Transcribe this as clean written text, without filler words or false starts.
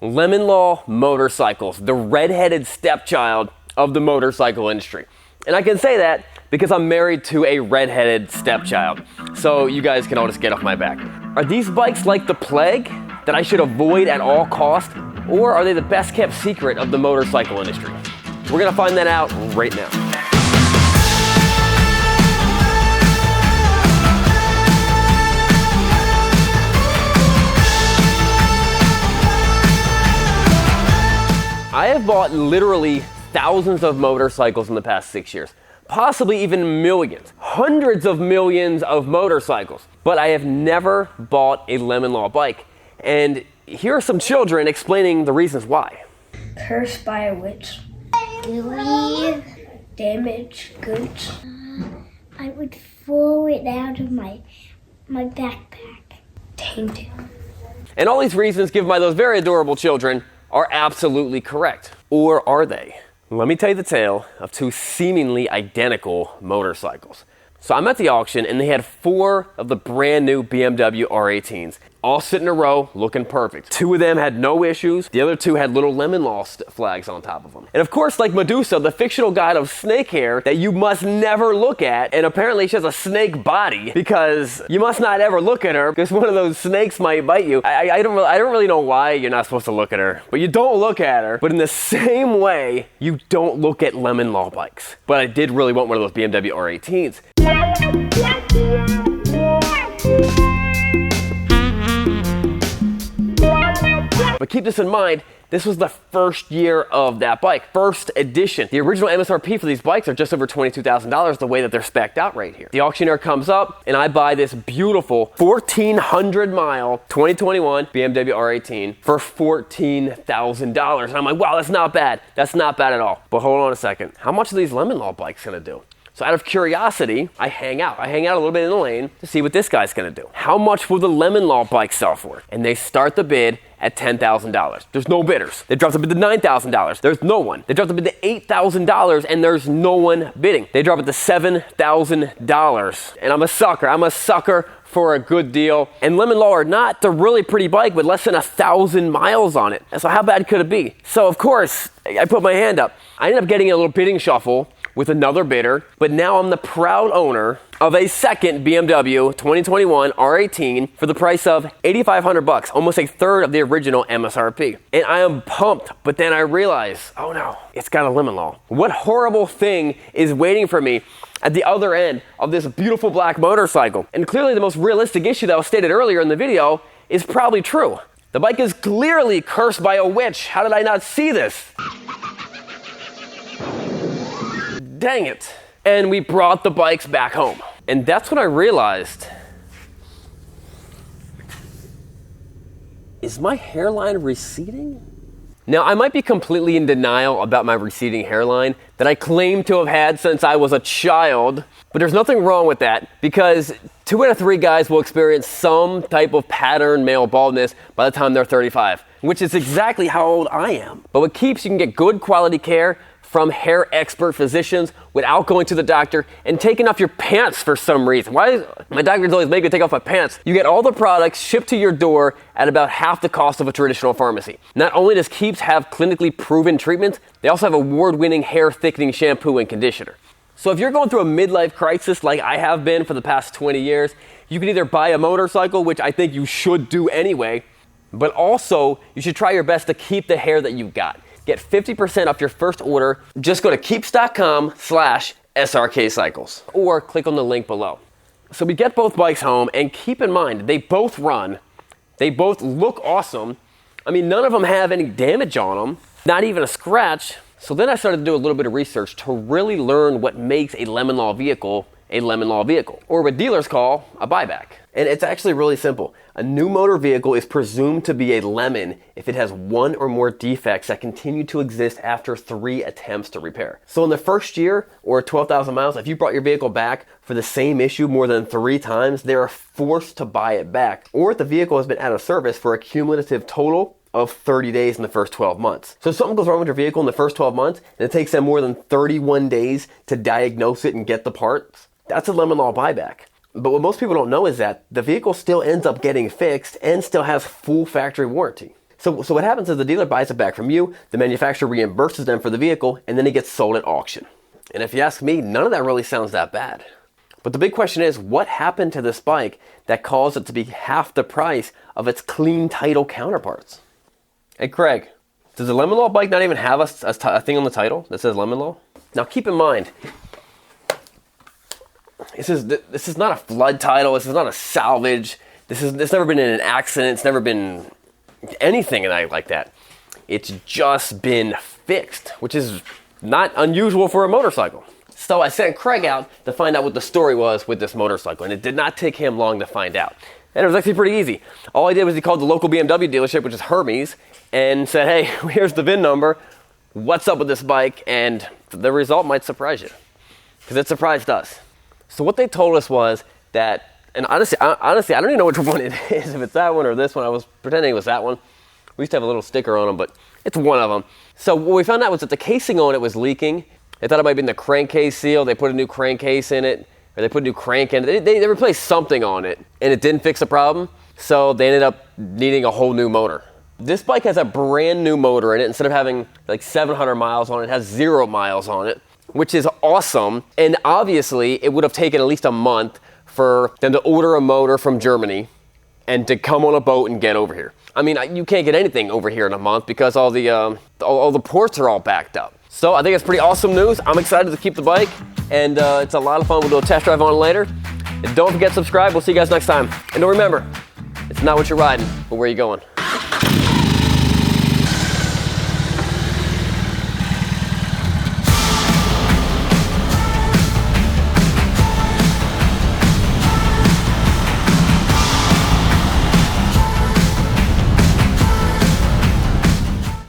Lemon Law Motorcycles, the redheaded stepchild of the motorcycle industry. And I can say that because I'm married to a redheaded stepchild. So you guys can all just get off my back. Are these bikes like the plague that I should avoid at all costs? Or are they the best kept secret of the motorcycle industry? We're gonna find that out right now. I have bought literally thousands of motorcycles in the past 6 years, possibly even millions, hundreds of millions of motorcycles, but I have never bought a Lemon Law bike. And here are some children explaining the reasons why. Cursed by a witch. Gooey, damaged goods. I would throw it out of my backpack. Tainted. And all these reasons given by those very adorable children are absolutely correct. Or are they? Let me tell you the tale of two seemingly identical motorcycles. So I'm at the auction and they had 4 of the brand new BMW R18s, all sit in a row looking perfect. 2 of them had no issues. The other 2 had little Lemon Law flags on top of them. And of course, like Medusa, the fictional god of snake hair that you must never look at, and apparently she has a snake body because you must not ever look at her because one of those snakes might bite you. I don't really know why you're not supposed to look at her, but you don't look at her. But in the same way, you don't look at Lemon Law bikes. But I did really want one of those BMW R18s. But keep this in mind, this was the first year of that bike, first edition. The original MSRP for these bikes are just over $22,000 the way that they're spec'd out right here. The auctioneer comes up and I buy this beautiful 1,400 mile 2021 BMW R18 for $14,000. And I'm like, wow, that's not bad. That's not bad at all. But hold on a second. How much are these Lemon Law bikes gonna do? So out of curiosity, I hang out. I hang out a little bit in the lane to see what this guy's gonna do. How much will the Lemon Law bike sell for? And they start the bid at $10,000. There's no bidders. They drop the bid to $9,000. There's no one. They drop the bid to $8,000 and there's no one bidding. They drop it to $7,000. And I'm a sucker. I'm a sucker for a good deal. And Lemon Law or not, they're really pretty bike with less than 1,000 miles on it. And so how bad could it be? So of course, I put my hand up. I ended up getting a little bidding shuffle with another bidder, but now I'm the proud owner of a second BMW 2021 R18 for the price of $8,500, almost a third of the original MSRP. And I am pumped, but then I realize, oh no, it's got a Lemon Law. What horrible thing is waiting for me at the other end of this beautiful black motorcycle? And clearly the most realistic issue that was stated earlier in the video is probably true. The bike is clearly cursed by a witch. How did I not see this? Dang it. And we brought the bikes back home. And that's when I realized, is my hairline receding? Now, I might be completely in denial about my receding hairline that I claim to have had since I was a child, but there's nothing wrong with that because 2 out of 3 guys will experience some type of pattern male baldness by the time they're 35, which is exactly how old I am. But what keeps you can get good quality care from hair expert physicians without going to the doctor and taking off your pants for some reason. Why? My doctors always make me take off my pants. You get all the products shipped to your door at about half the cost of a traditional pharmacy. Not only does Keeps have clinically proven treatments, they also have award-winning hair thickening shampoo and conditioner. So if you're going through a midlife crisis like I have been for the past 20 years, you can either buy a motorcycle, which I think you should do anyway, but also you should try your best to keep the hair that you've got. Get 50% off your first order. Just go to keeps.com/Srkcycles or click on the link below. So we get both bikes home and keep in mind, they both run. They both look awesome. I mean, none of them have any damage on them, not even a scratch. So then I started to do a little bit of research to really learn what makes a Lemon Law vehicle a Lemon Law vehicle, or what dealers call a buyback. And it's actually really simple. A new motor vehicle is presumed to be a lemon if it has 1 or more defects that continue to exist after 3 attempts to repair. So in the first year, or 12,000 miles, if you brought your vehicle back for the same issue more than 3 times, they are forced to buy it back. Or if the vehicle has been out of service for a cumulative total of 30 days in the first 12 months. So if something goes wrong with your vehicle in the first 12 months, and it takes them more than 31 days to diagnose it and get the parts, that's a Lemon Law buyback. But what most people don't know is that the vehicle still ends up getting fixed and still has full factory warranty. So what happens is the dealer buys it back from you, the manufacturer reimburses them for the vehicle, and then it gets sold at auction. And if you ask me, none of that really sounds that bad. But the big question is, what happened to this bike that caused it to be half the price of its clean title counterparts? Hey Craig, does the Lemon Law bike not even have a thing on the title that says Lemon Law? Now keep in mind, this is not a flood title, this is not a salvage, it's never been in an accident, it's never been anything like that. It's just been fixed, which is not unusual for a motorcycle. So I sent Craig out to find out what the story was with this motorcycle, and it did not take him long to find out. And it was actually pretty easy. All he did was he called the local BMW dealership, which is Hermes, and said, hey, here's the VIN number, what's up with this bike? And the result might surprise you, because it surprised us. So what they told us was that, and honestly, I don't even know which one it is, if it's that one or this one. I was pretending it was that one. We used to have a little sticker on them, but it's one of them. So what we found out was that the casing on it was leaking. They thought it might have been the crankcase seal. They put a new crankcase in it, or they put a new crank in it. They replaced something on it, and it didn't fix the problem. So they ended up needing a whole new motor. This bike has a brand new motor in it. Instead of having like 700 miles on it, it has 0 miles on it, which is awesome. And obviously, it would have taken at least a month for them to order a motor from Germany and to come on a boat and get over here. I mean, you can't get anything over here in a month because all the ports are all backed up. So I think it's pretty awesome news. I'm excited to keep the bike, and it's a lot of fun. We'll do a test drive on it later. And don't forget to subscribe. We'll see you guys next time. And remember, it's not what you're riding, but where you're going.